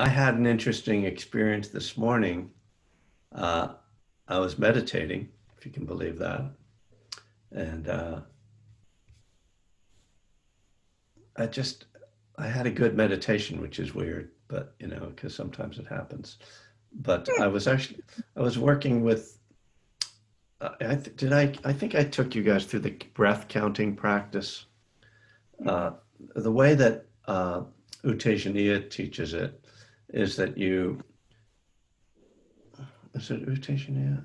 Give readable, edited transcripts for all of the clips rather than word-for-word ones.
I had an interesting experience this morning. Uh, I was meditating, if you can believe that. And I just, I had a good meditation, which is weird, but because sometimes it happens. But I was working with, I think I took you guys through the breath counting practice. Uh, the way that U Tejaniya teaches it is that is it U Tejaniya?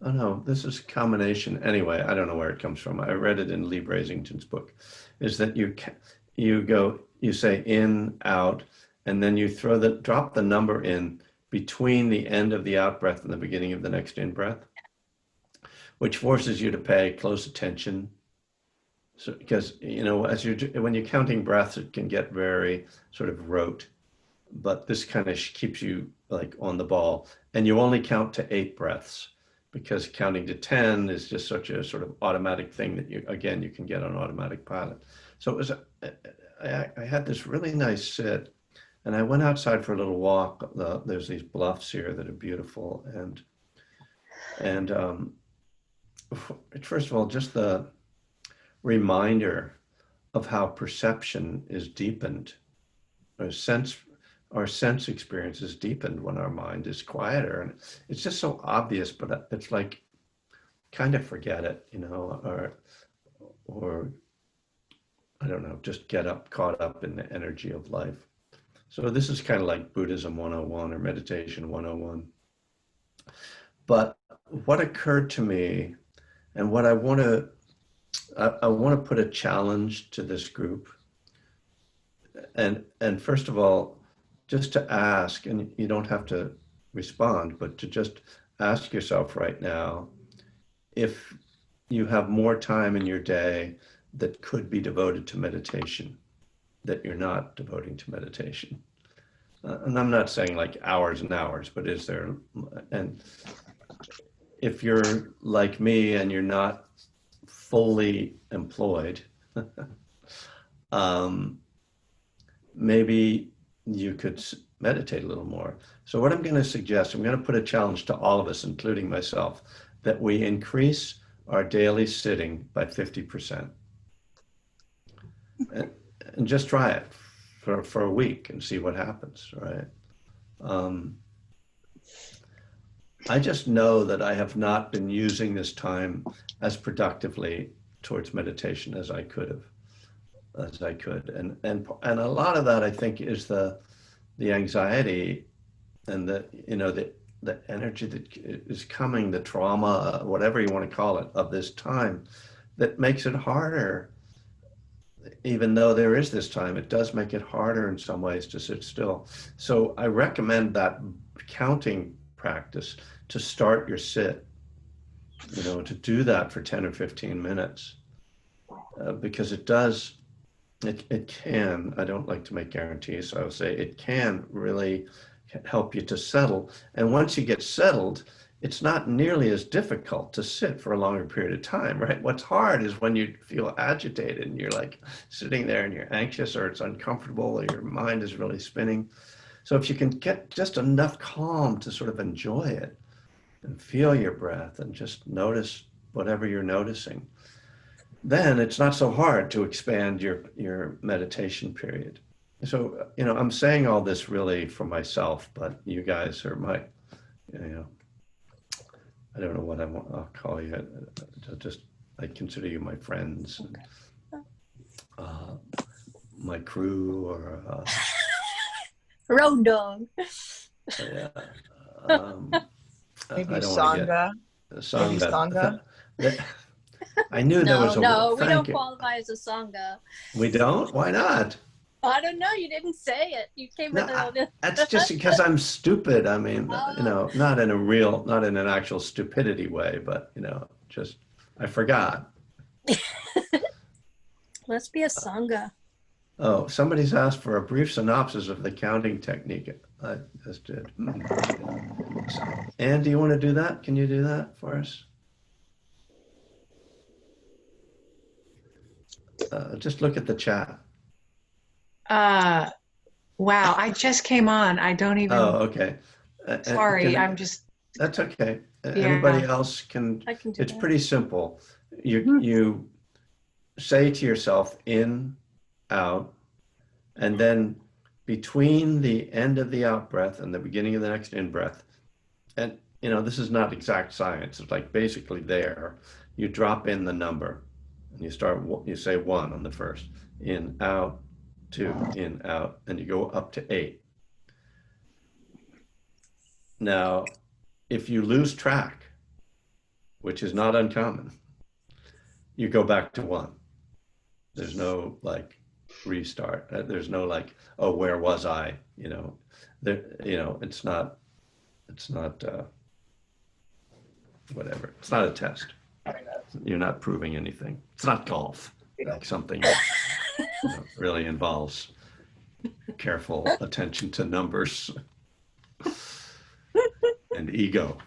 Oh no, this is a combination. Anyway, I don't know where it comes from. I read it in Lee Brasington's book. Is that you say in, out, and then you drop the number in between the end of the out breath and the beginning of the next in breath, which forces you to pay close attention. So because when you're counting breaths, it can get very sort of rote, but this kind of keeps you like on the ball, and you only count to 8 breaths because counting to 10 is just such a sort of automatic thing that you can get on automatic pilot. So it was, I had this really nice sit, and I went outside for a little walk. There's these bluffs here that are beautiful, and first of all, just the reminder of how perception is deepened, or our sense experience is deepened when our mind is quieter, and it's just so obvious, but it's like kind of forget it, or I don't know, just get caught up in the energy of life. So this is kind of like Buddhism 101 or Meditation 101. But what occurred to me, and what I want to put a challenge to this group, and first of all, just to ask, and you don't have to respond, but to just ask yourself right now if you have more time in your day that could be devoted to meditation that you're not devoting to meditation. And I'm not saying like hours and hours, but is there, and if you're like me and you're not fully employed, maybe you could meditate a little more. So what I'm going to suggest, I'm going to put a challenge to all of us, including myself, that we increase our daily sitting by 50%. And just try it for a week and see what happens, right? I just know that I have not been using this time as productively towards meditation as I could. And a lot of that, I think, is the anxiety and the energy that is coming, the trauma, whatever you want to call it, of this time, that makes it harder. Even though there is this time, it does make it harder in some ways to sit still. So I recommend that counting practice to start your sit, to do that for 10 or 15 minutes, because it can, I don't like to make guarantees, so I would say it can really help you to settle. And once you get settled, it's not nearly as difficult to sit for a longer period of time, right? What's hard is when you feel agitated and you're like sitting there and you're anxious, or it's uncomfortable, or your mind is really spinning. So if you can get just enough calm to sort of enjoy it and feel your breath and just notice whatever you're noticing, then it's not so hard to expand your meditation period. So, I'm saying all this really for myself, but you guys are I don't know what I'll call you. I consider you my friends, and, my crew, or road dog. yeah. Maybe I don't want to Sangha. get Maybe Sangha. Sangha. I knew there was No, we don't Frank. qualify as a Sangha. We don't? Why not? I don't know. You didn't say it. You came with it. That's just because I'm stupid. I mean, Oh. not in an actual stupidity way, but just I forgot. Let's be a Sangha. Oh, somebody's asked for a brief synopsis of the counting technique. I just did. Anne, do you want to do that? Can you do that for us? Just look at the chat. Wow, I just came on. I don't Oh, even, okay. sorry, I'm Can just, That's okay. Anybody yeah. else can. I can do It's that. pretty simple. Mhm. You say to yourself in, out, and then between the end of the out breath and the beginning of the next in breath, and this is not exact science. It's like basically there, you drop in the number and you say one on the first, in, out, two, in, out, and you go up to eight. Now, if you lose track, which is not uncommon, you go back to one. There's no like restart. There's no like, oh, where was I? It's not whatever. It's not a test. You're not proving anything. It's not golf, like something that really involves careful attention to numbers and ego.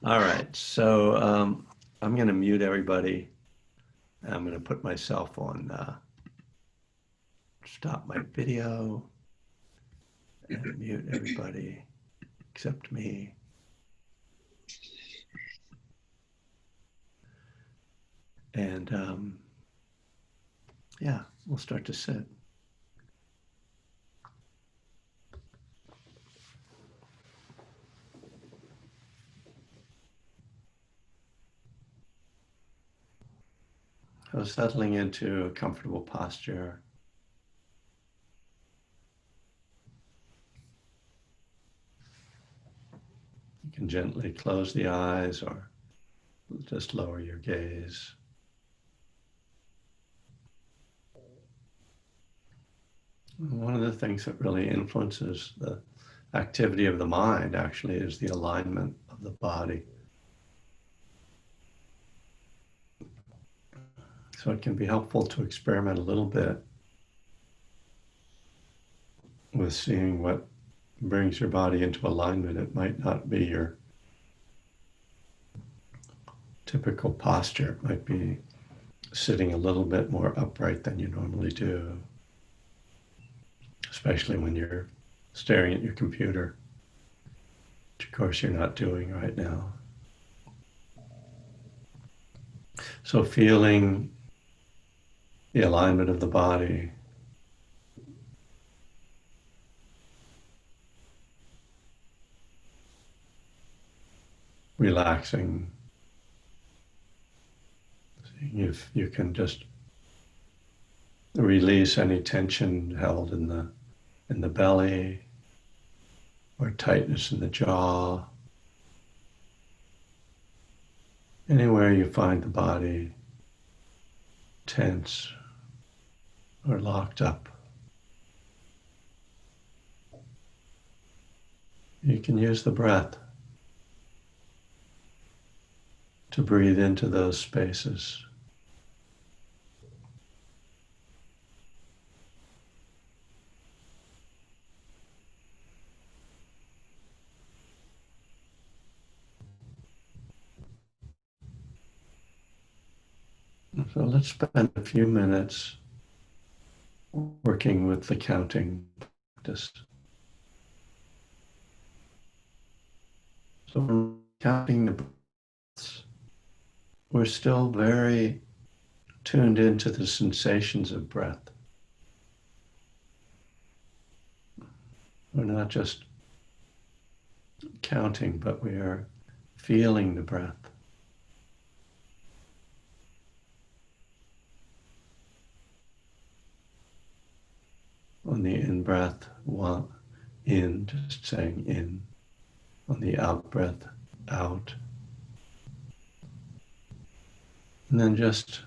All right, so I'm going to mute everybody. I'm going to put myself on stop my video and mute everybody except me. And yeah, we'll start to sit. So settling into a comfortable posture. You can gently close the eyes or just lower your gaze. One of the things that really influences the activity of the mind actually is the alignment of the body. So it can be helpful to experiment a little bit with seeing what brings your body into alignment. It might not be your typical posture. It might be sitting a little bit more upright than you normally do, especially when you're staring at your computer, which of course you're not doing right now. So feeling the alignment of the body, relaxing, seeing if you can just release any tension held in the belly or tightness in the jaw. Anywhere you find the body tense or locked up, you can use the breath to breathe into those spaces. So let's spend a few minutes working with the counting practice. So when counting the breaths, we're still very tuned into the sensations of breath. We're not just counting, but we are feeling the breath. On the in-breath, one, in, just saying in. On the out-breath, out. And then just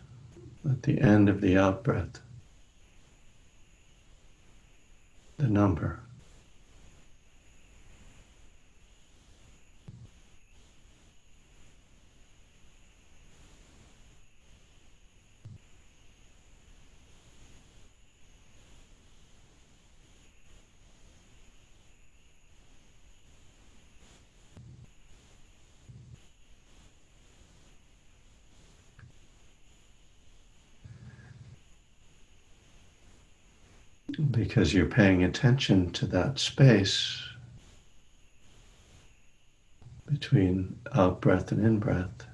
at the end of the out-breath, the number. because you're paying attention to that space between out breath and in breath,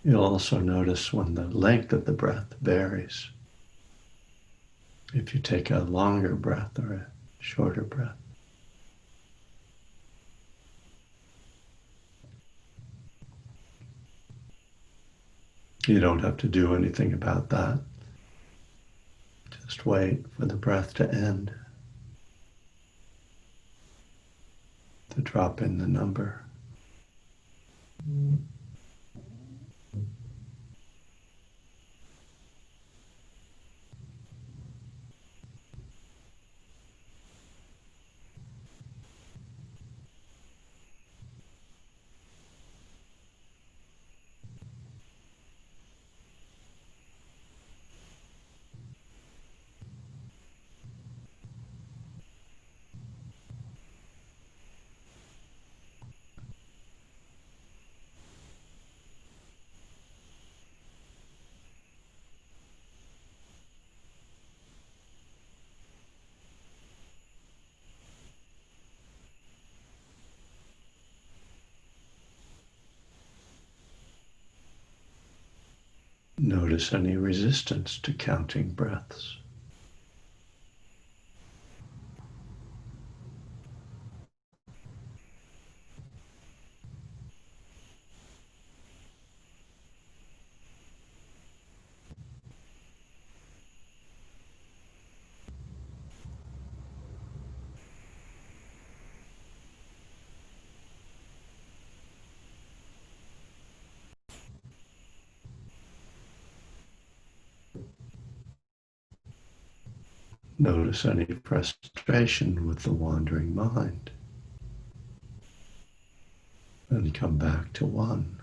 you'll also notice when the length of the breath varies. If you take a longer breath or a shorter breath. You don't have to do anything about that. Just wait for the breath to end, to drop in the number. Notice any resistance to counting breaths. Notice any frustration with the wandering mind. And come back to one.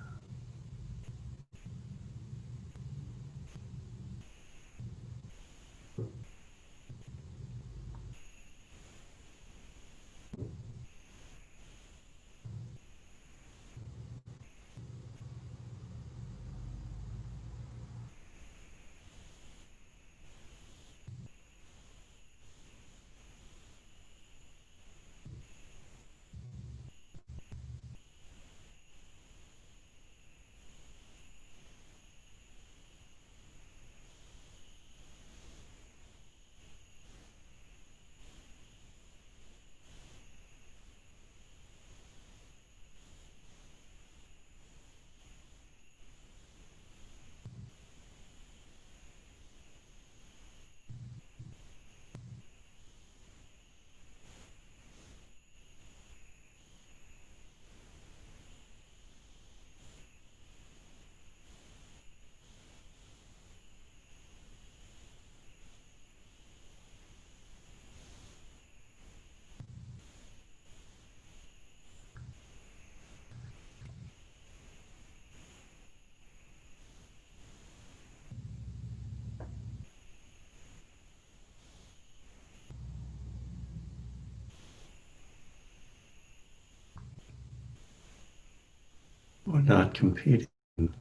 We're not competing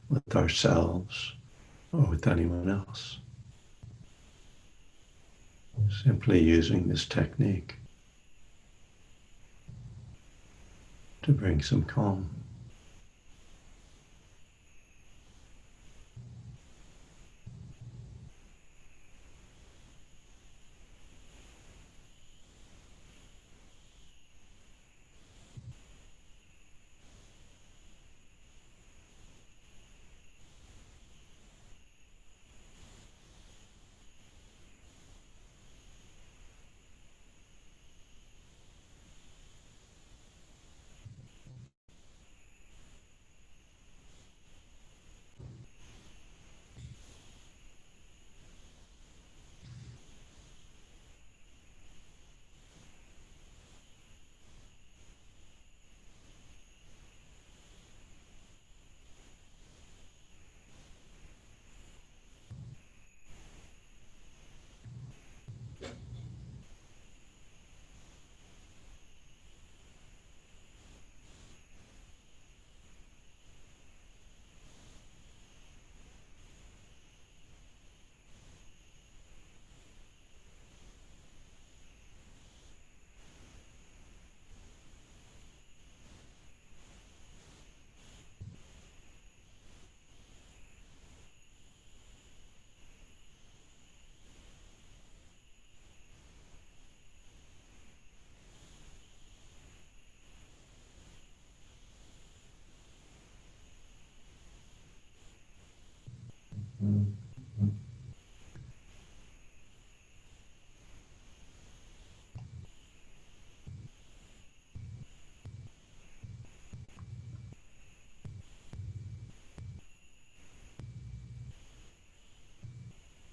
with ourselves or with anyone else. Simply using this technique to bring some calm.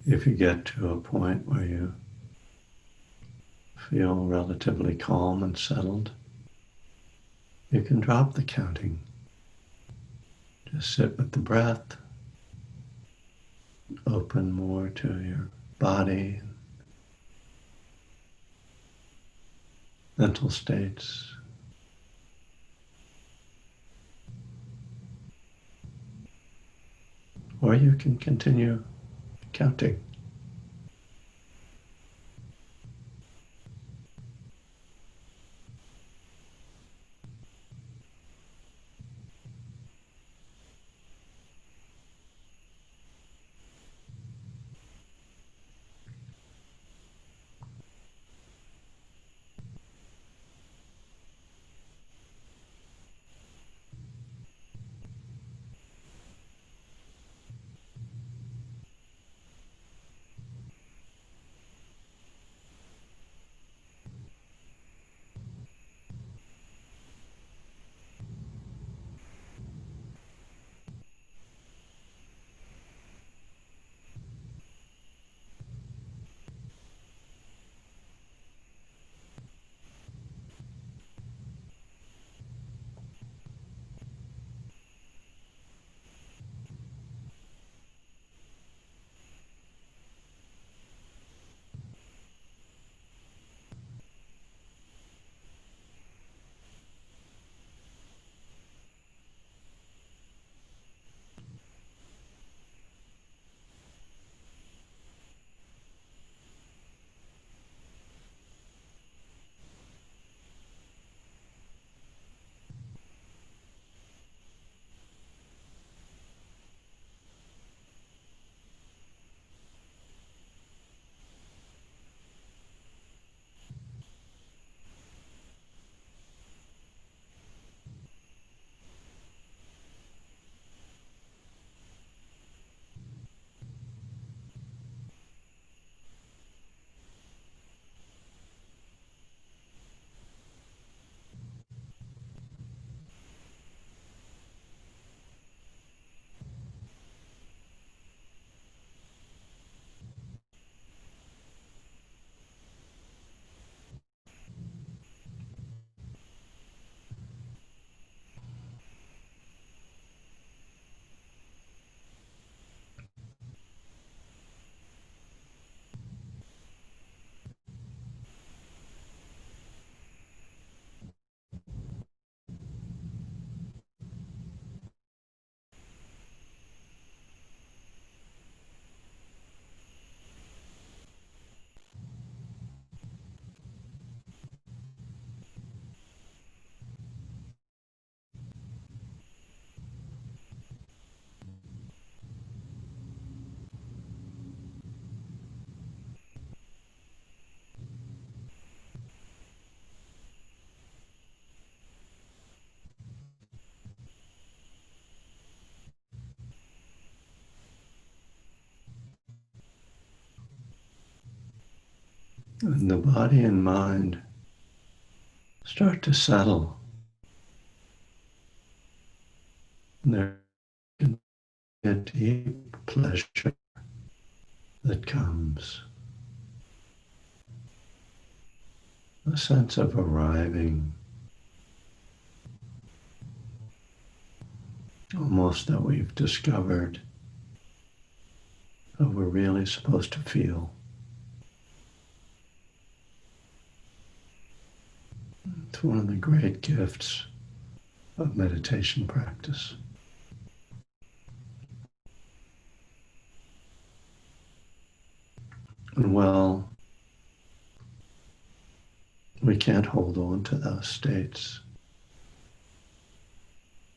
If you get to a point where you feel relatively calm and settled, you can drop the counting. Just sit with the breath, open more to your body, mental states. Or you can continue counting. And the body and mind start to settle. And there can be a deep pleasure that comes, a sense of arriving, almost that we've discovered how we're really supposed to feel. It's one of the great gifts of meditation practice. And well, we can't hold on to those states.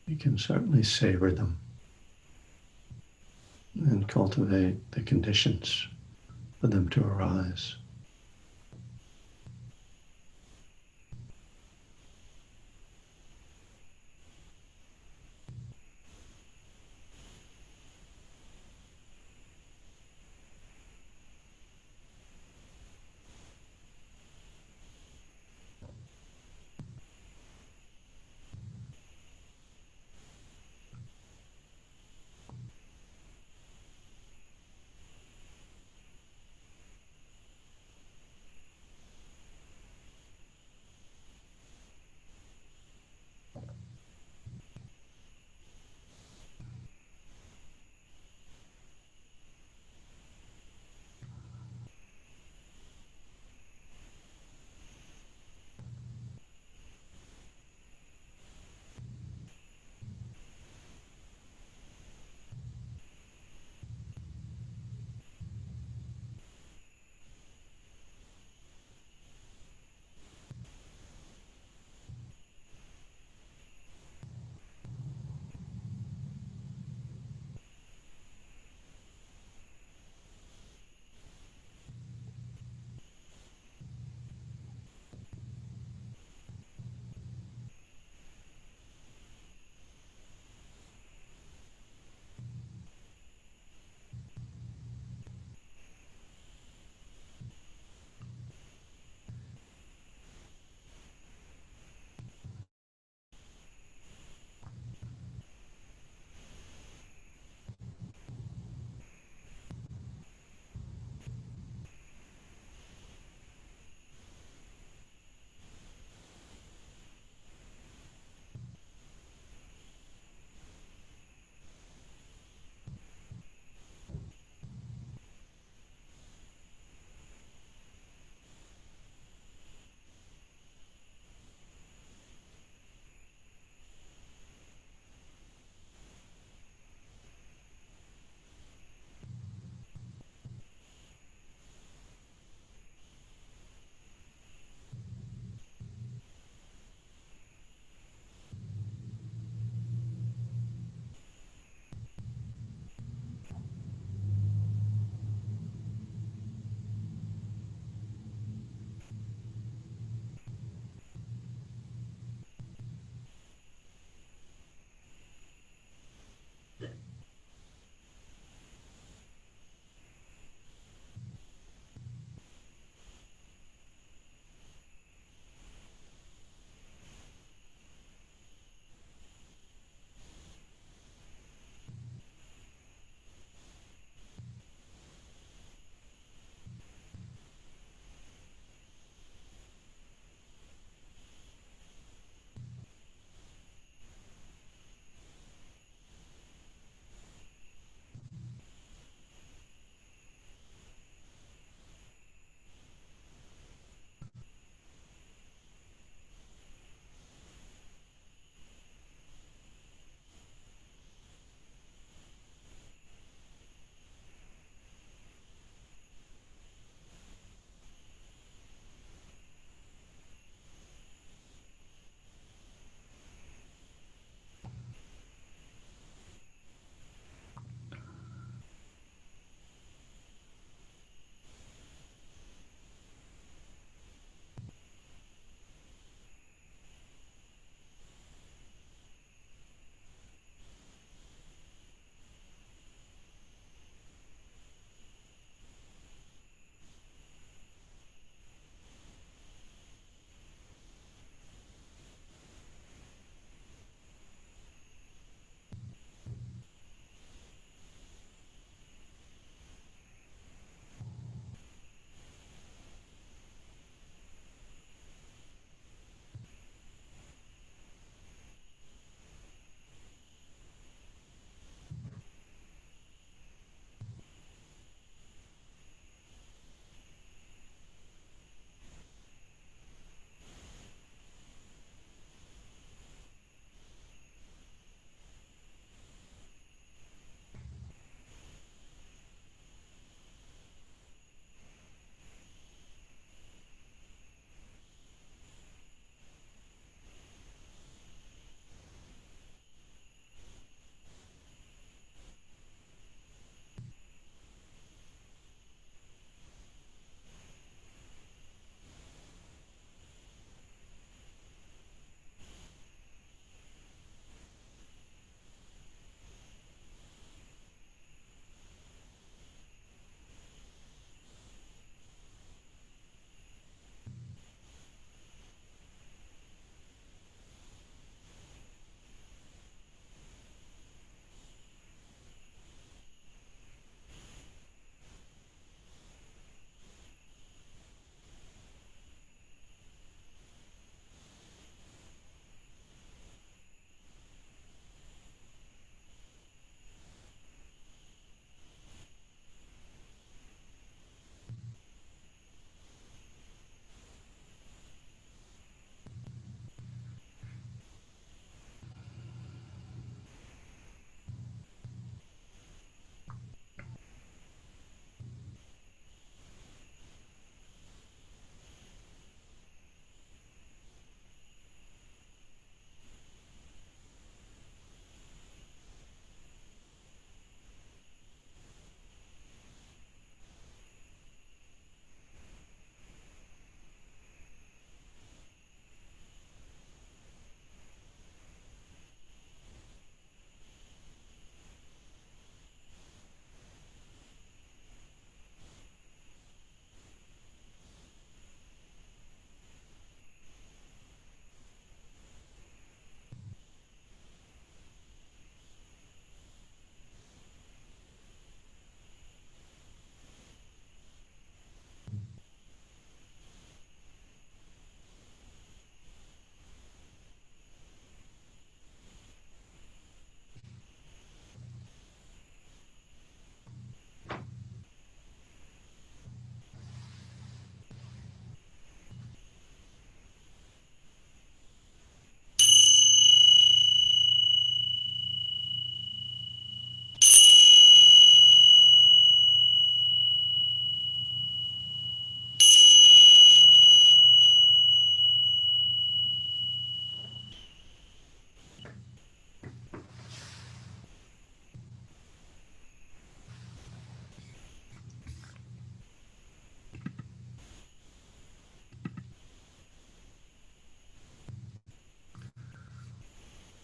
We can certainly savor them and cultivate the conditions for them to arise.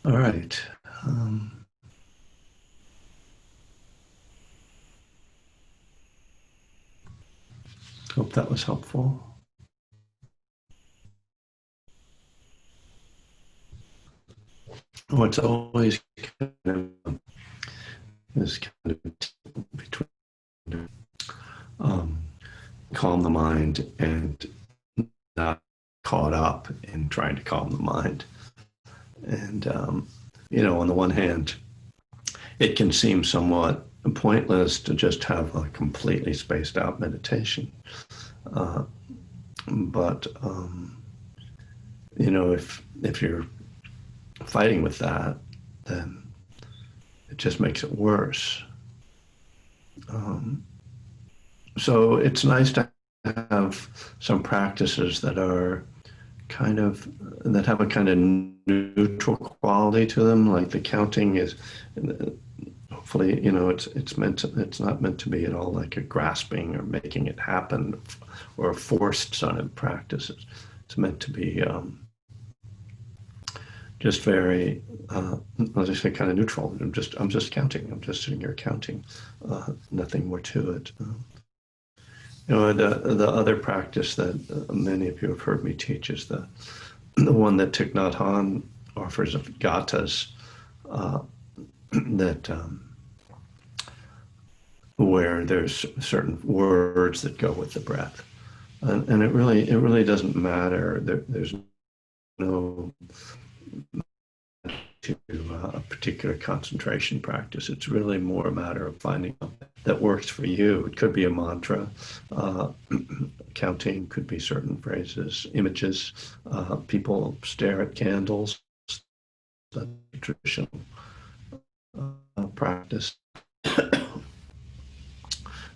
All right. Hope that was helpful. What's always kind of is kind of between um, calm the mind and not caught up in trying to calm the mind. And on the one hand, it can seem somewhat pointless to just have a completely spaced out meditation. But if you're fighting with that, then it just makes it worse. So it's nice to have some practices that have a kind of neutral quality to them. Like the counting is, hopefully, it's not meant to be at all like a grasping or making it happen or a forced sort of practice. It's meant to be just very, as I say, kind of neutral. I'm just counting. I'm just sitting here counting. Nothing more to it. The other practice that many of you have heard me teach is the one that Thich Nhat Hanh offers of gathas, where there's certain words that go with the breath, and it really doesn't matter. There's no to a particular concentration practice. It's really more a matter of finding something that works for you. It could be a mantra. Counting could be certain phrases, images. People stare at candles. That's a traditional practice.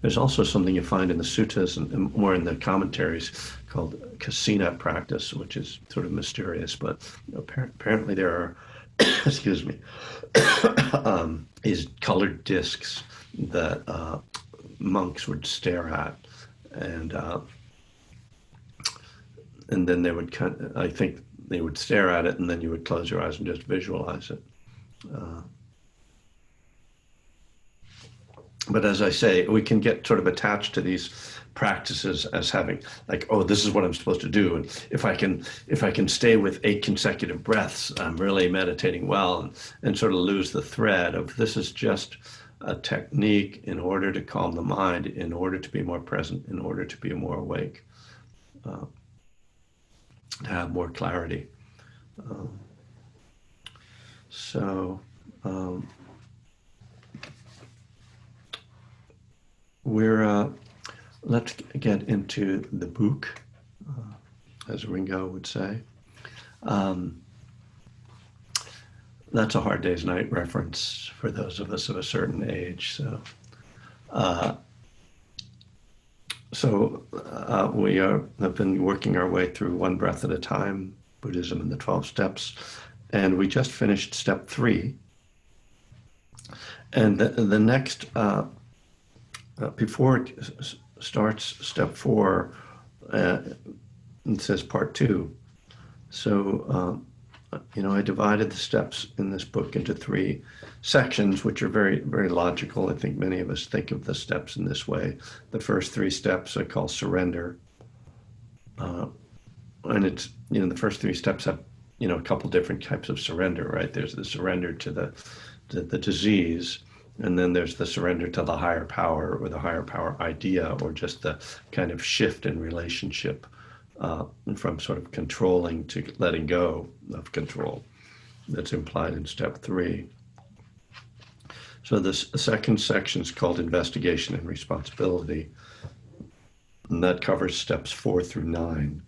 There's also something you find in the suttas and more in the commentaries called kasina practice, which is sort of mysterious, but apparently there are excuse me, is colored discs that monks would stare at, and then they would I think they would stare at it, and then you would close your eyes and just visualize it. But as I say, we can get sort of attached to these practices as having like, oh, this is what I'm supposed to do. And if I can stay with 8 consecutive breaths, I'm really meditating well, and sort of lose the thread of this is just a technique in order to calm the mind, in order to be more present, in order to be more awake, to have more clarity. Let's get into the book, as Ringo would say. That's a Hard Day's Night reference for those of us of a certain age. We have been working our way through One Breath at a Time, Buddhism and the 12 Steps, and we just finished step 3. And the next, before it starts step 4, it says part 2. So, I divided the steps in this book into 3 sections, which are very, very logical. I think many of us think of the steps in this way. The first 3 steps I call surrender. And it's, the first 3 steps have, a couple different types of surrender, right? There's the surrender to the disease, and then there's the surrender to the higher power or the higher power idea, or just the kind of shift in relationship from sort of controlling to letting go of control that's implied in step 3. So this second section is called investigation and responsibility, and that covers steps 4 through 9.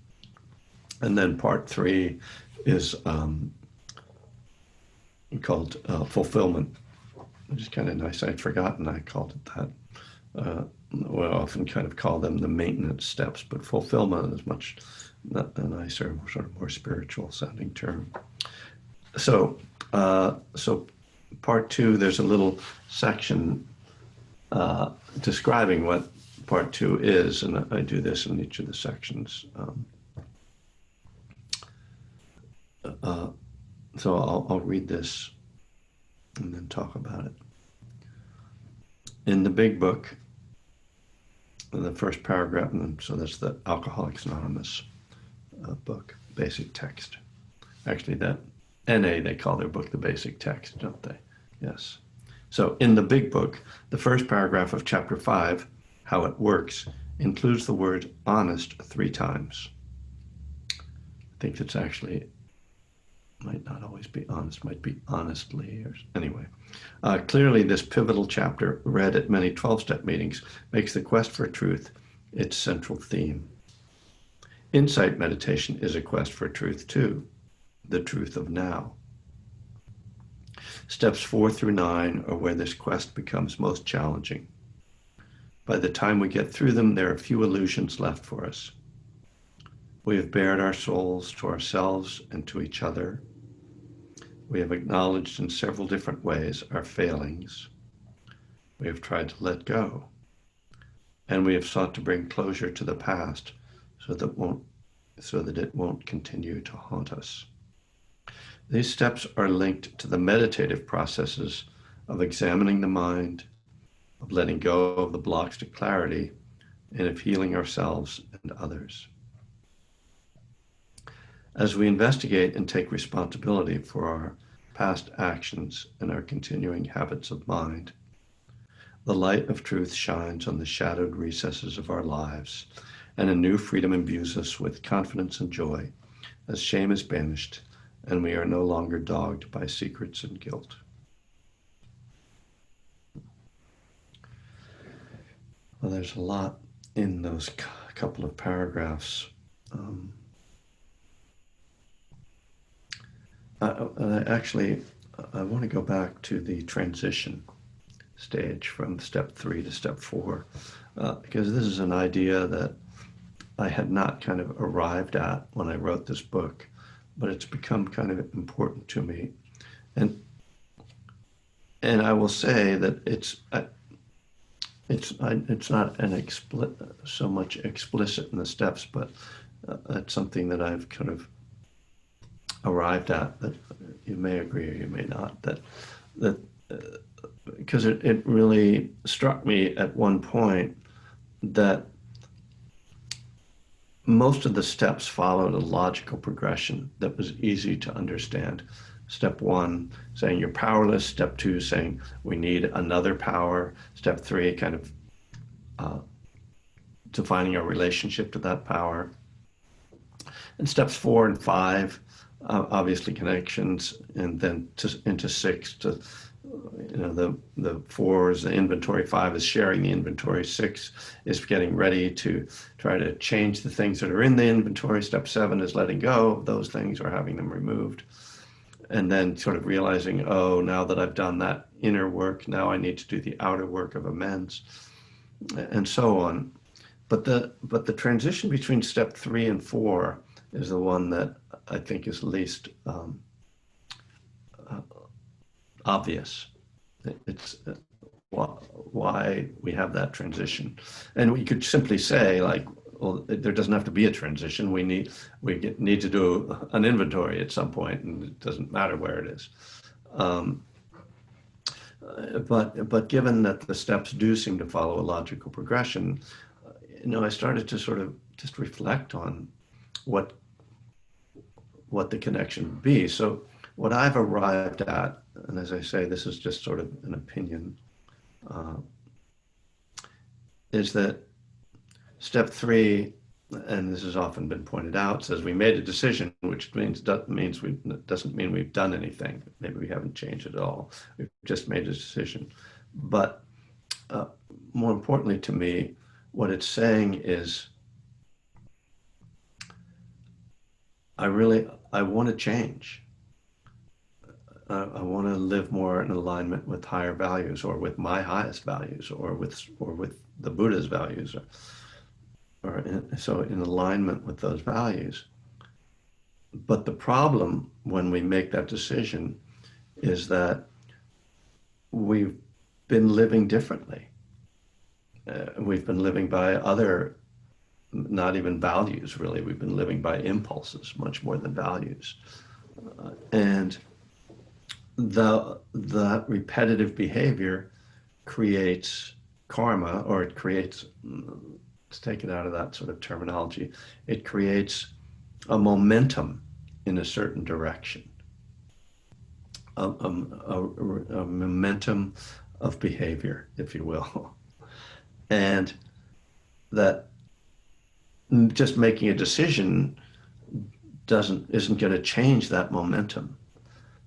And then part 3 is called fulfillment, which is kind of nice. I'd forgotten I called it that. We often kind of call them the maintenance steps, but fulfillment is much a nicer, sort of more spiritual sounding term. So part 2, there's a little section describing what part 2 is, and I do this in each of the sections. So I'll read this and then talk about it. In the big book, the first paragraph, and so that's the Alcoholics Anonymous book, basic text. Actually, that NA, they call their book the basic text, don't they? Yes. So in the big book, the first paragraph of chapter 5, How It Works, includes the word honest 3 times. I think it's actually, might not always be honest, might be honestly, or anyway. Clearly, this pivotal chapter, read at many 12-step meetings, makes the quest for truth its central theme. Insight meditation is a quest for truth too, the truth of now. Steps 4 through 9 are where this quest becomes most challenging. By the time we get through them, there are few illusions left for us. We have bared our souls to ourselves and to each other. We have acknowledged in several different ways our failings. We have tried to let go. And we have sought to bring closure to the past so that it won't continue to haunt us. These steps are linked to the meditative processes of examining the mind, of letting go of the blocks to clarity, and of healing ourselves and others. As we investigate and take responsibility for our past actions and our continuing habits of mind, the light of truth shines on the shadowed recesses of our lives, and a new freedom imbues us with confidence and joy as shame is banished and we are no longer dogged by secrets and guilt. Well, there's a lot in those couple of paragraphs. I want to go back to the transition stage from step 3 to step 4, because this is an idea that I had not kind of arrived at when I wrote this book, but it's become kind of important to me. And I will say that it's not so much explicit in the steps, but it's something that I've kind of arrived at, that you may agree or you may not, that because it really struck me at one point that most of the steps followed a logical progression that was easy to understand. Step 1, saying you're powerless. Step 2, saying we need another power. Step 3, kind of defining our relationship to that power. And steps 4 and 5, obviously connections, and then into 6 to, the 4 is the inventory, 5 is sharing the inventory, 6 is getting ready to try to change the things that are in the inventory. Step 7 is letting go of those things or having them removed. And then sort of realizing, oh, now that I've done that inner work, now I need to do the outer work of amends, and so on. But the transition between step 3 and 4 is the one that I think is least obvious. It's why we have that transition. And we could simply say, like, well, there doesn't have to be a transition. We need to do an inventory at some point, and it doesn't matter where it is. But given that the steps do seem to follow a logical progression, I started to sort of just reflect on what the connection would be. So what I've arrived at, and as I say, this is just sort of an opinion, is that step 3, and this has often been pointed out, says we made a decision, which doesn't mean we've done anything. Maybe we haven't changed at all. We've just made a decision. But more importantly to me, what it's saying is, I want to change. I want to live more in alignment with higher values, or with my highest values, or with the Buddha's values, so in alignment with those values. But the problem when we make that decision is that we've been living differently. We've been living by other, not even values, really. We've been living by impulses much more than values. And the repetitive behavior creates karma, or it creates, let's take it out of that sort of terminology, it creates a momentum in a certain direction, a momentum of behavior, if you will. And that just making a decision isn't going to change that momentum,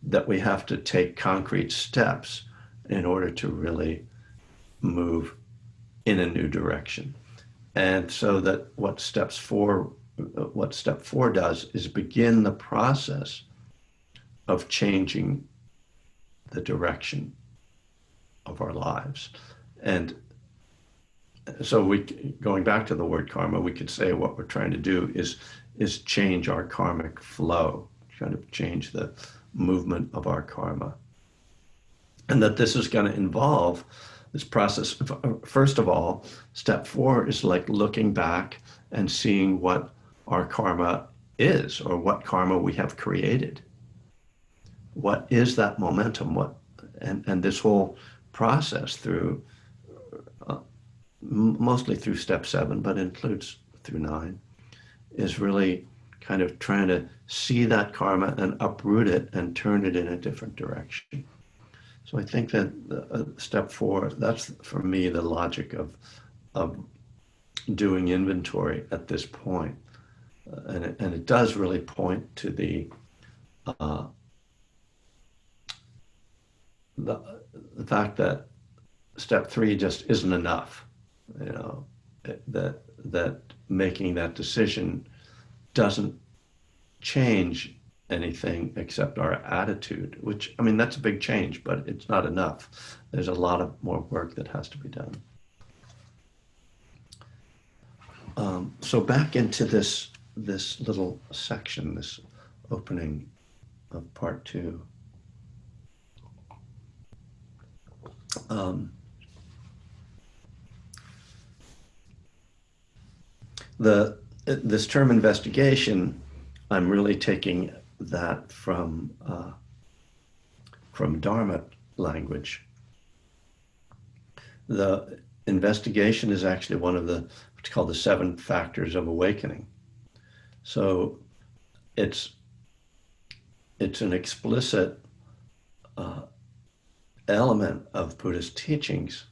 that we have to take concrete steps in order to really move in a new direction. And so that what step 4 does is begin the process of changing the direction of our lives. And so going back to the word karma, we could say what we're trying to do is change our karmic flow, kind of change the movement of our karma. And that this is going to involve this process. First of all, step 4 is like looking back and seeing what our karma is, or what karma we have created. What is that momentum? And this whole process through, mostly through step 7, but includes through 9, is really kind of trying to see that karma and uproot it and turn it in a different direction. So I think that step 4, that's for me the logic of doing inventory at this point. And it does really point to the fact that step 3 just isn't enough. That making that decision doesn't change anything except our attitude, which, I mean, that's a big change, but it's not enough. There's a lot of more work that has to be done. So back into this little section, this opening of part 2. This term investigation, I'm really taking that from Dharma language. The investigation is actually one of what's called the 7 factors of awakening. So it's an explicit element of Buddhist teachings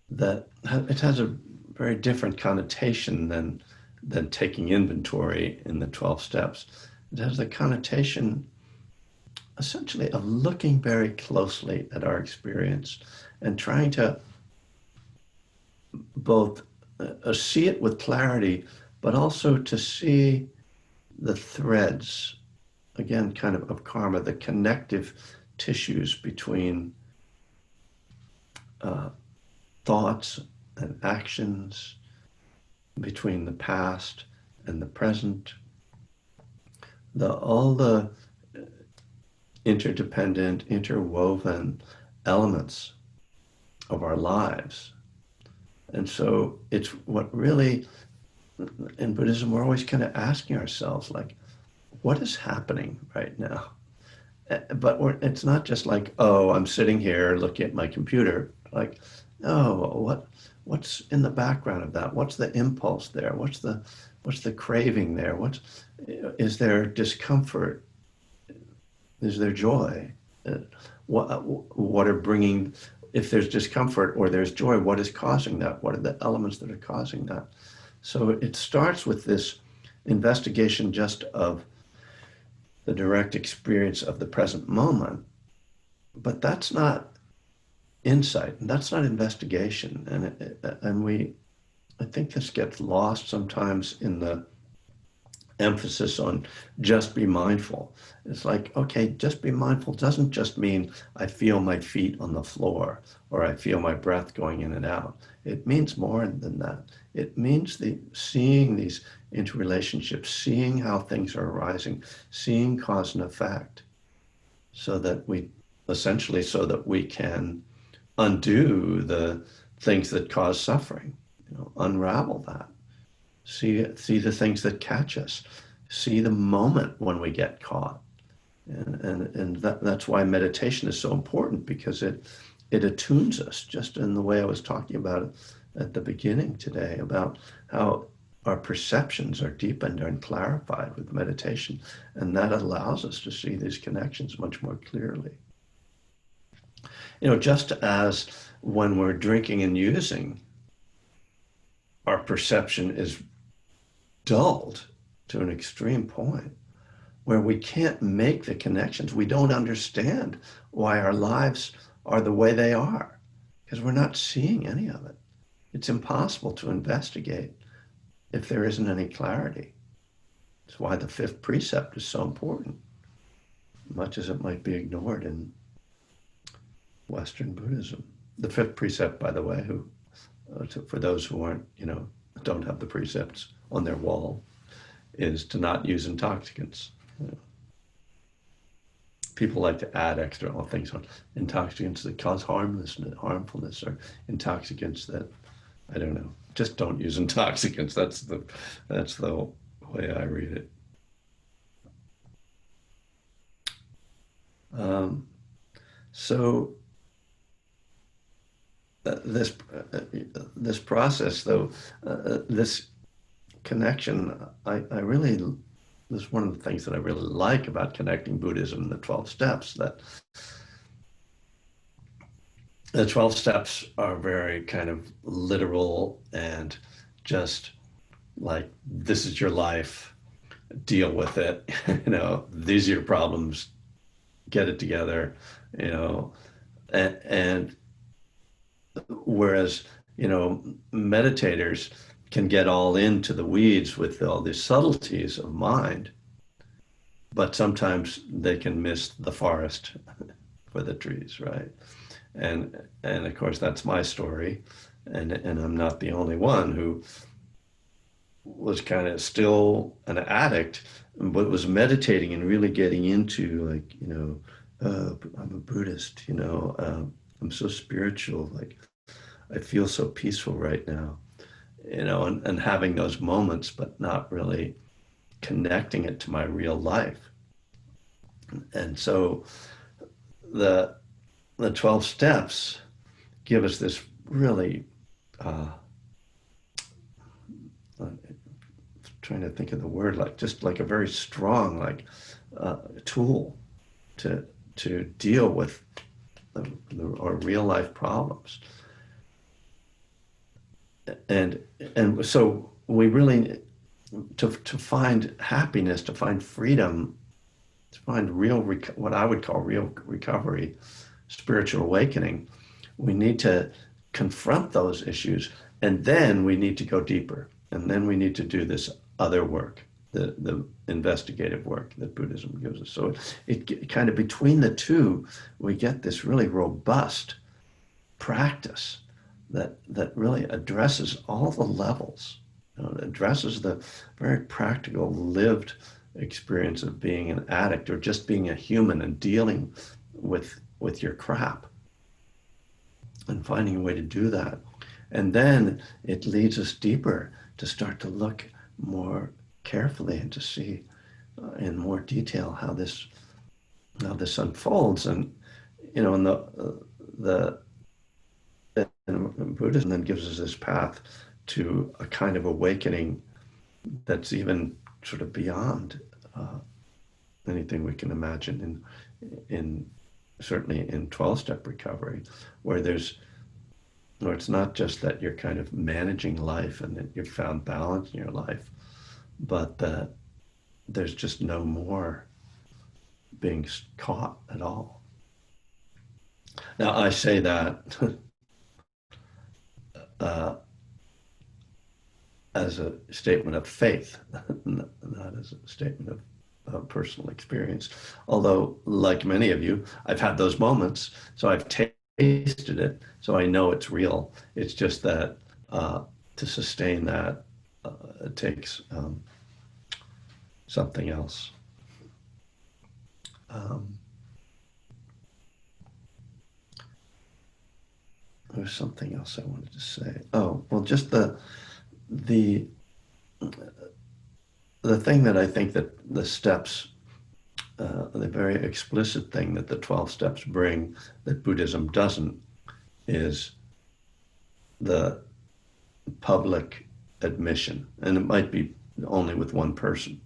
that it has a very different connotation than taking inventory in the 12 steps. It has the connotation essentially of looking very closely at our experience and trying to both see it with clarity, but also to see the threads, again, kind of karma, the connective tissues between thoughts and actions, between the past and the present, all the interdependent, interwoven elements of our lives. And so it's what really, in Buddhism, we're always kind of asking ourselves, like, what is happening right now? But it's not just like, oh, I'm sitting here looking at my computer. Like, oh, what's in the background of that? What's the impulse there? What's the craving there? Is there discomfort? Is there joy? What are bringing? If there's discomfort or there's joy, what is causing that? What are the elements that are causing that? So it starts with this investigation just of the direct experience of the present moment, but that's not insight, and that's not investigation. And I think this gets lost sometimes in the emphasis on just be mindful. It's like, okay, just be mindful doesn't just mean I feel my feet on the floor or I feel my breath going in and out. It means more than that. It means seeing these interrelationships, seeing how things are arising, seeing cause and effect, so that we can undo the things that cause suffering, unravel that. See the things that catch us. See the moment when we get caught. And that's why meditation is so important, because it attunes us, just in the way I was talking about at the beginning today, about how our perceptions are deepened and clarified with meditation. And that allows us to see these connections much more clearly. Just as when we're drinking and using, our perception is dulled to an extreme point where we can't make the connections. We don't understand why our lives are the way they are, because we're not seeing any of it. It's impossible to investigate if there isn't any clarity. That's why the fifth precept is so important, much as it might be ignored in Western Buddhism. The fifth precept, by the way, for those who aren't, don't have the precepts on their wall, is to not use intoxicants. People like to add extra things on intoxicants that cause harmfulness, or intoxicants that, I don't know, just don't use intoxicants. That's the way I read it. So this process, though, this connection, I really, this is one of the things that I really like about connecting Buddhism and the 12 steps, that the 12 steps are very kind of literal and just like, this is your life, deal with it, these are your problems, get it together, and whereas, meditators can get all into the weeds with all these subtleties of mind, but sometimes they can miss the forest for the trees, right? And of course, that's my story, and I'm not the only one who was kind of still an addict, but was meditating and really getting into, like, I'm a Buddhist, I'm so spiritual, like, I feel so peaceful right now, and having those moments, but not really connecting it to my real life. And so the 12 steps give us this really, trying to think of the word, like, just like a very strong, like, tool to deal with our real life problems. And so we really, to find happiness, to find freedom, to find real, what I would call real recovery, spiritual awakening, we need to confront those issues, and then we need to go deeper, and then we need to do this other work, the investigative work that Buddhism gives us. So it kind of, between the two, we get this really robust practice that really addresses all the levels. It addresses the very practical, lived experience of being an addict, or just being a human and dealing with your crap, and finding a way to do that. And then it leads us deeper to start to look more carefully and to see in more detail how this unfolds. And and Buddhism then gives us this path to a kind of awakening that's even sort of beyond anything we can imagine in certainly in 12-step recovery, where it's not just that you're kind of managing life and that you've found balance in your life, but that there's just no more being caught at all. Now, I say that as a statement of faith, not as a statement of personal experience. Although, like many of you, I've had those moments, so I've tasted it, so I know it's real. It's just that to sustain that, it takes something else. There's something else I wanted to say. Oh, well, just the thing that I think that the steps the very explicit thing that the 12 steps bring that Buddhism doesn't is the public admission. And it might be only with one person,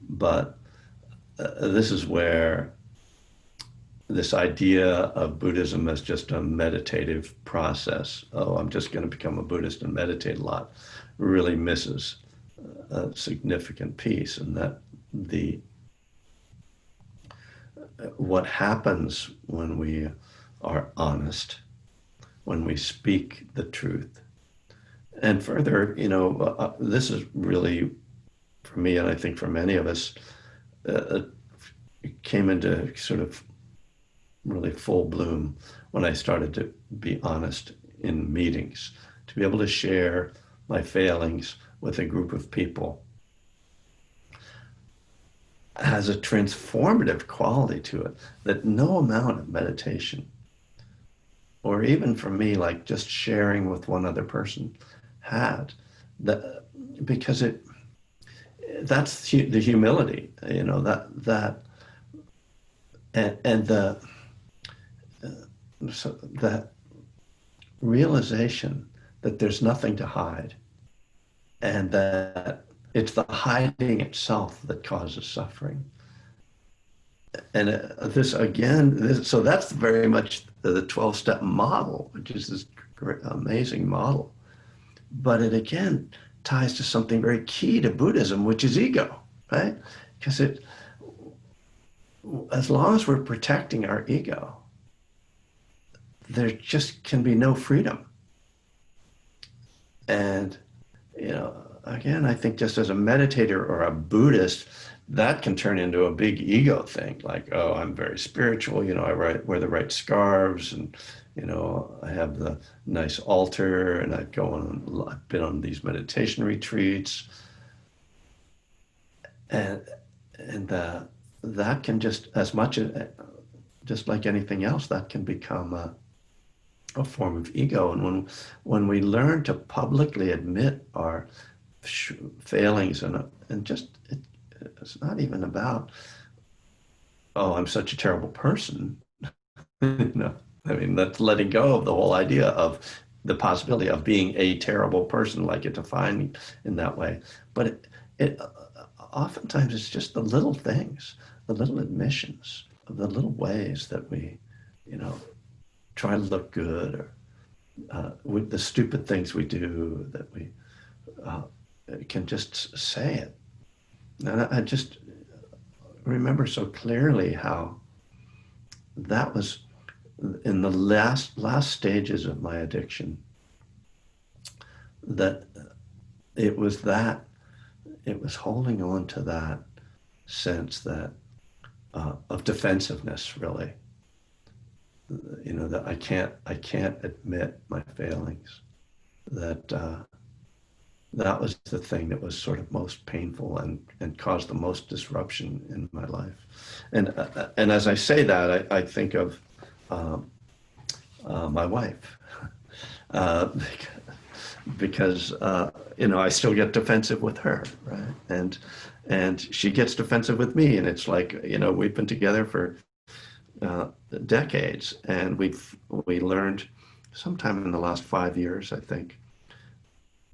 but this is where this idea of Buddhism as just a meditative process, oh, I'm just going to become a Buddhist and meditate a lot, really misses a significant piece. And that what happens when we are honest, when we speak the truth. And further, this is really, for me, and I think for many of us, came into sort of really full bloom when I started to be honest in meetings, to be able to share my failings with a group of people has a transformative quality to it that no amount of meditation, or even for me, like just sharing with one other person, had. Because that's the humility, and so that realization that there's nothing to hide, and that it's the hiding itself that causes suffering. And so that's very much the 12-step model, which is this great, amazing model. But it again ties to something very key to Buddhism, which is ego, right? Because as long as we're protecting our ego, there just can be no freedom. And, again, I think just as a meditator or a Buddhist, that can turn into a big ego thing. Like, oh, I'm very spiritual, I wear the right scarves, and, I have the nice altar, and I've been on these meditation retreats. And that can just like anything else, that can become a form of ego. And when we learn to publicly admit our failings, and just it's not even about, oh, I'm such a terrible person. That's letting go of the whole idea of the possibility of being a terrible person, like it's defined in that way. But it oftentimes it's just the little things, the little admissions of the little ways that we, try to look good, or with the stupid things we do, that we can just say it. And I just remember so clearly how that was in the last stages of my addiction, that it was holding on to that sense that of defensiveness, really. That I can't admit my failings. That was the thing that was sort of most painful and caused the most disruption in my life. And as I say that, I think of my wife, because I still get defensive with her, right? And she gets defensive with me, and it's like, we've been together for decades, and we learned sometime in the last 5 years, I think,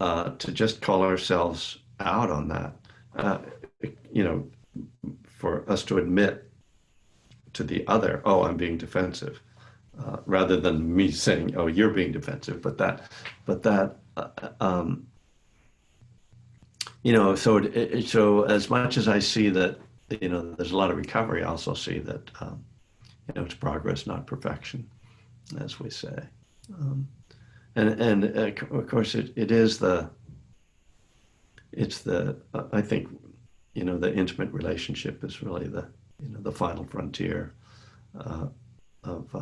to just call ourselves out on that, for us to admit to the other, oh, I'm being defensive, rather than me saying, oh, you're being defensive, but that, so as much as I see that, there's a lot of recovery, I also see that, it's progress, not perfection, as we say. And of course, it's the I think, the intimate relationship is really the final frontier of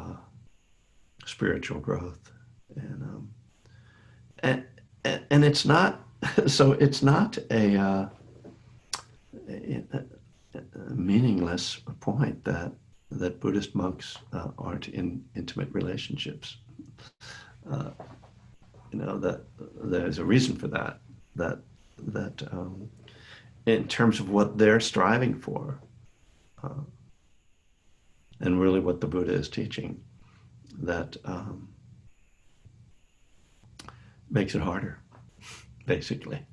spiritual growth, and it's not so it's not a meaningless point that Buddhist monks aren't in intimate relationships. That there's a reason for that in terms of what they're striving for, and really what the Buddha is teaching, that makes it harder, basically.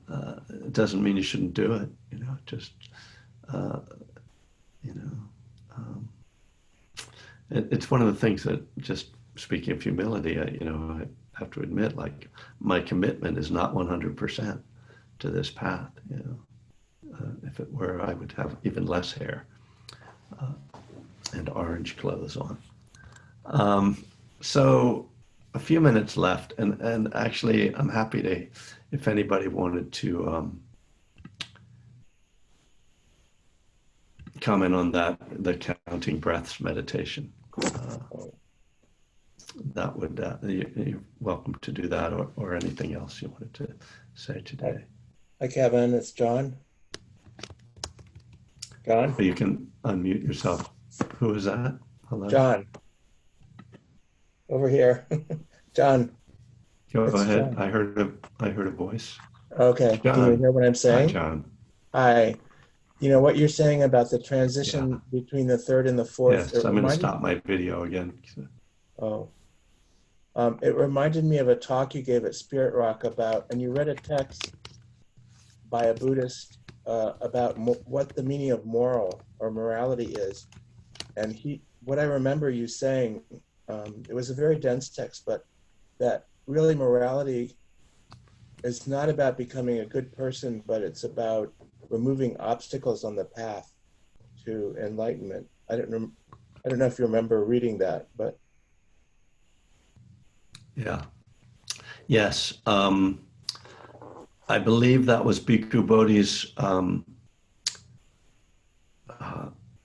It doesn't mean you shouldn't do it, just, you know, um, it's one of the things that, just speaking of humility, I have to admit, like, my commitment is not 100% to this path. If it were, I would have even less hair and orange clothes on. So a few minutes left, and actually, I'm happy to, if anybody wanted to comment on that, the counting breaths meditation. That would, you're welcome to do that, or anything else you wanted to say today. Hi, Kevin. It's John. John? You can unmute yourself. Who is that? Hello? John. Over here. John. Go It's ahead. John. I heard a voice. Okay. John. Can you hear what I'm Hi, saying? John. Hi. What you're saying about the transition between the third and the fourth. Yes, I'm going to stop my video again. Oh. It reminded me of a talk you gave at Spirit Rock about, and you read a text by a Buddhist about what the meaning of moral or morality is. And what I remember you saying, it was a very dense text, but that really morality is not about becoming a good person, but it's about removing obstacles on the path to enlightenment. I don't know if you remember reading that, but. Yeah. Yes. I believe that was Bhikkhu Bodhi's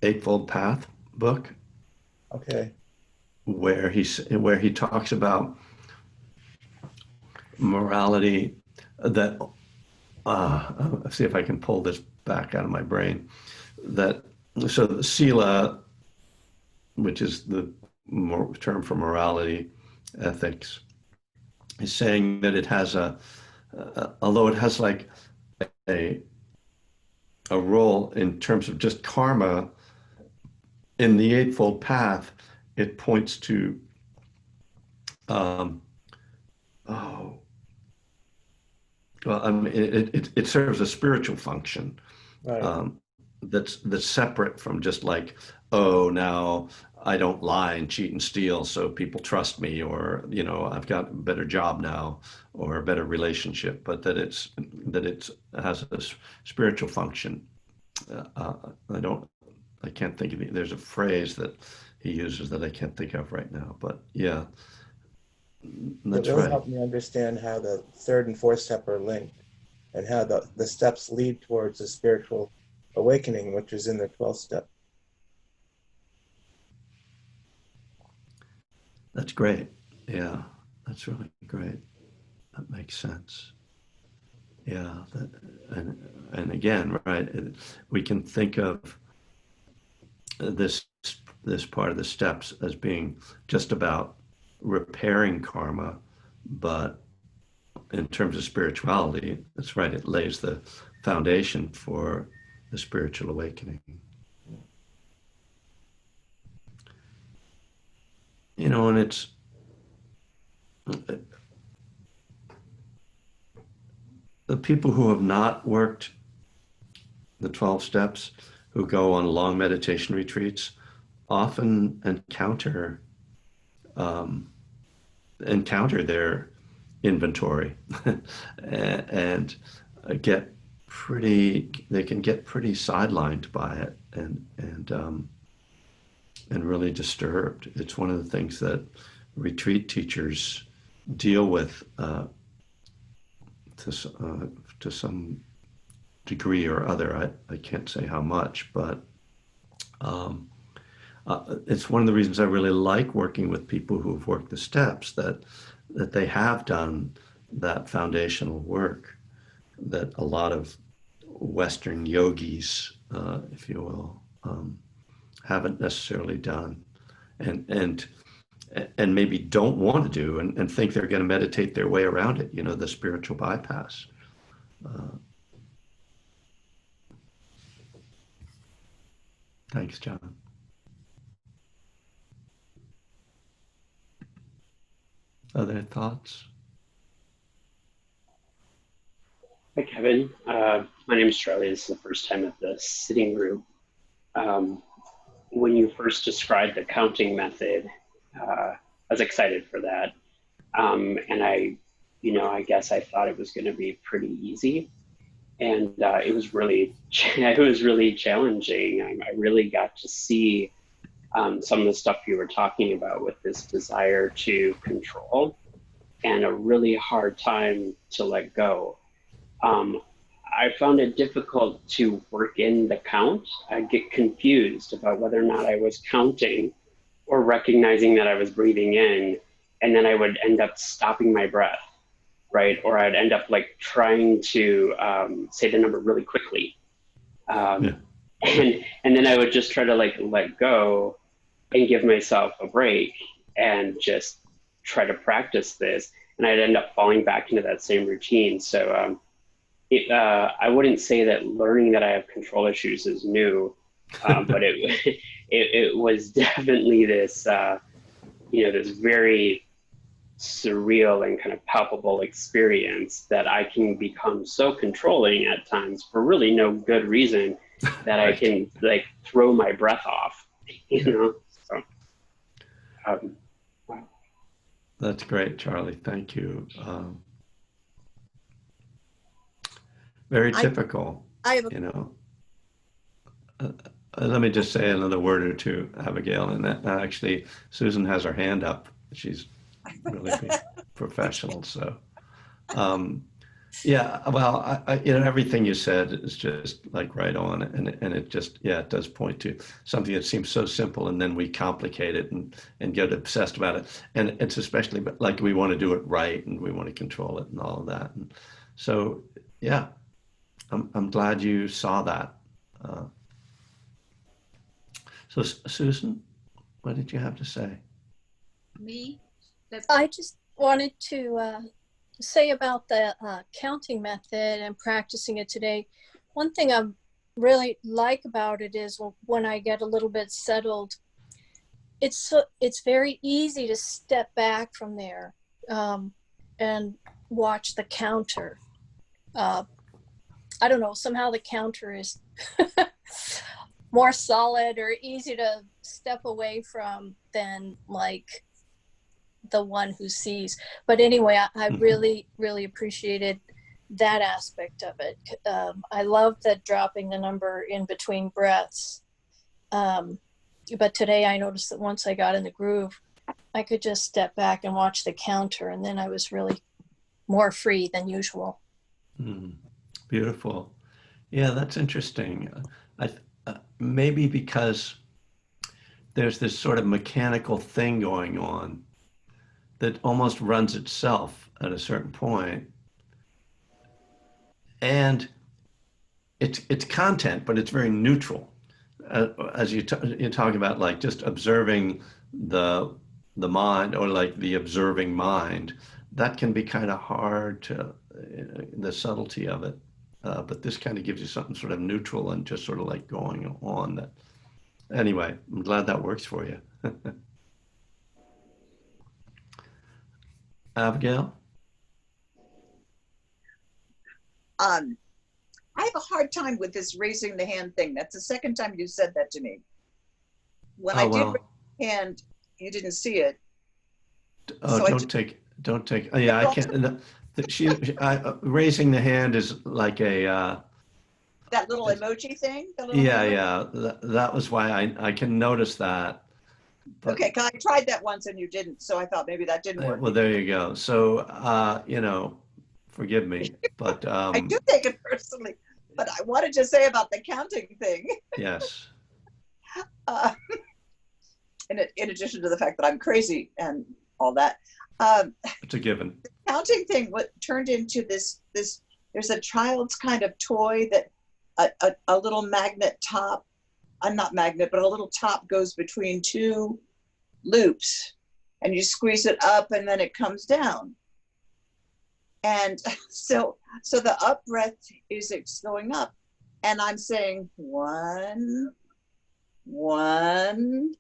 Eightfold Path book. Okay. Where he talks about morality that let's see if I can pull this back out of my brain. So the sila, which is the term for morality, ethics, is saying that it has although it has like a role in terms of just karma in the Eightfold Path, it points to well, I mean, it serves a spiritual function. Right. That's separate from just like, oh, now I don't lie and cheat and steal, so people trust me, or I've got a better job now, or a better relationship. But that it has a spiritual function. I can't think of it. There's a phrase that he uses that I can't think of right now. But yeah, that's it really right. helped me understand how the third and fourth step are linked, and how the steps lead towards a spiritual awakening, which is in the 12th step. That's great. Yeah, that's really great. That makes sense. Yeah, and again, right? We can think of this part of the steps as being just about repairing karma, but in terms of spirituality, that's right. It lays the foundation for the spiritual awakening. And it's the people who have not worked the 12 steps, who go on long meditation retreats, often encounter their inventory and they can get pretty sidelined by it and really disturbed. It's one of the things that retreat teachers deal with to some degree or other. I can't say how much, but it's one of the reasons I really like working with people who have worked the steps, that they have done that foundational work that a lot of Western yogis, if you will, haven't necessarily done, and maybe don't want to do, and think they're going to meditate their way around it. The spiritual bypass. Thanks, John. Other thoughts? Hi, Kevin. My name is Charlie. This is the first time at the sitting room. When you first described the counting method, I was excited for that. And I guess I thought it was going to be pretty easy. And it was really, it was really challenging. I really got to see some of the stuff you were talking about with this desire to control and a really hard time to let go. I found it difficult to work in the count. I'd get confused about whether or not I was counting or recognizing that I was breathing in, and then I would end up stopping my breath, right? Or I'd end up like trying to say the number really quickly. And then I would just try to like let go and give myself a break and just try to practice this. And I'd end up falling back into that same routine. So I wouldn't say that learning that I have control issues is new, but it was definitely this, this very surreal and kind of palpable experience that I can become so controlling at times for really no good reason that I can like throw my breath off, So, wow. That's great, Charlie. Thank you. Very typical, I have let me just say another word or two, Abigail, and that actually Susan has her hand up. She's really professional. So, yeah, well, everything you said is just like right on, and it just, it does point to something that seems so simple, and then we complicate it and get obsessed about it, and it's especially like we want to do it right and we want to control it and all of that, and so yeah, I'm glad you saw that. So Susan, what did you have to say? Me? I just wanted to say about the counting method and practicing it today. One thing I really like about it is when I get a little bit settled, it's very easy to step back from there and watch the counter. I don't know, somehow the counter is more solid or easy to step away from than like the one who sees. But anyway, I really, really appreciated that aspect of it. I love that dropping the number in between breaths. But today I noticed that once I got in the groove, I could just step back and watch the counter, and then I was really more free than usual. Beautiful. Yeah, that's interesting. Maybe because there's this sort of mechanical thing going on that almost runs itself at a certain point. And it's content, but it's very neutral. As you talk about, like just observing the mind, or like the observing mind, that can be kind of hard to, the subtlety of it. But this kind of gives you something sort of neutral and just sort of like going on. That anyway, I'm glad that works for you. Abigail? I have a hard time with this raising the hand thing. That's the second time you said that to me. When I did raise the hand, you didn't see it. Oh, so don't take. Oh, yeah, I can't. Raising the hand is like a. That little emoji thing? Yeah. That was why I can notice that. But, okay, because I tried that once and you didn't, so I thought maybe that didn't work. Well, there you go. So, forgive me, but I do take it personally. But I wanted to say about the counting thing. Yes. In addition to the fact that I'm crazy and all that. It's a given. The counting thing, what turned into this, there's a child's kind of toy that a little magnet top, not magnet, but a little top goes between two loops, and you squeeze it up and then it comes down. And so the up breath is it's going up, and I'm saying 1, 1,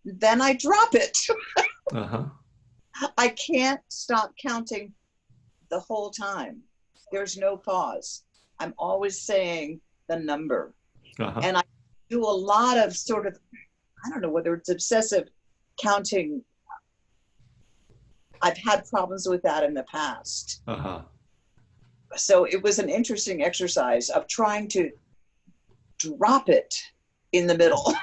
then I drop it. I can't stop counting the whole time. There's no pause. I'm always saying the number. Uh-huh. And I do a lot of sort of, I don't know whether it's obsessive counting. I've had problems with that in the past. Uh-huh. So it was an interesting exercise of trying to drop it in the middle.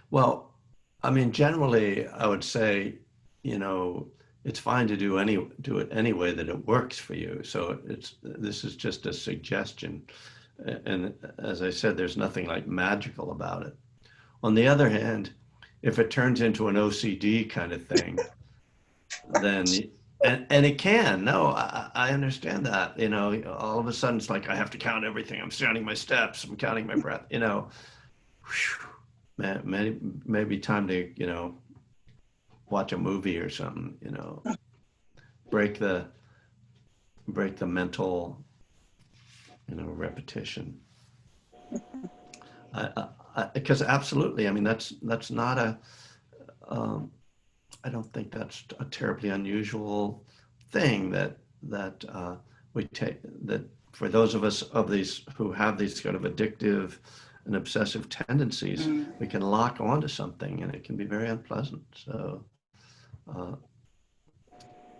Well, I mean, generally, I would say, you know, it's fine to do it any way that it works for you. So this is just a suggestion. And as I said, there's nothing like magical about it. On the other hand, if it turns into an OCD kind of thing, then, and it can, no, I understand that, you know, all of a sudden it's like, I have to count everything. I'm counting my steps, I'm counting my breath, you know, maybe time to, you know, watch a movie or something, you know, break the mental, you know, repetition. Because absolutely, I mean, that's not a, I don't think that's a terribly unusual thing that we take, that for those of us who have these kind of addictive and obsessive tendencies, we can lock onto something and it can be very unpleasant. So,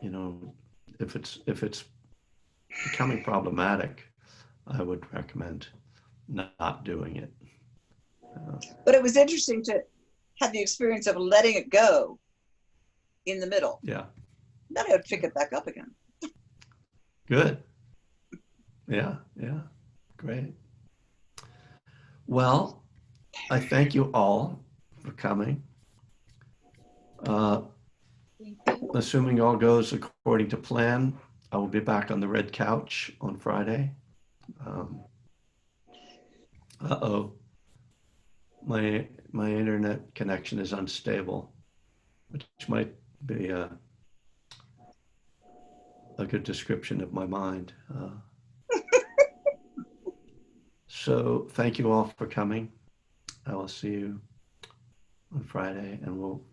you know, if it's becoming problematic, I would recommend not doing it. But it was interesting to have the experience of letting it go in the middle. Yeah. Then I would pick it back up again. Good. Yeah, great. Well, I thank you all for coming. Assuming all goes according to plan, I will be back on the red couch on Friday. Uh-oh. My internet connection is unstable, which might be a good description of my mind. So thank you all for coming. I will see you on Friday, and we'll,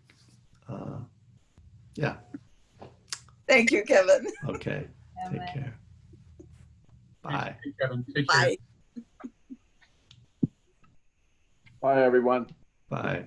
yeah. Thank you, Kevin. Okay. Take care. Bye. Hey, Kevin, take care. Bye. Bye, everyone. Bye.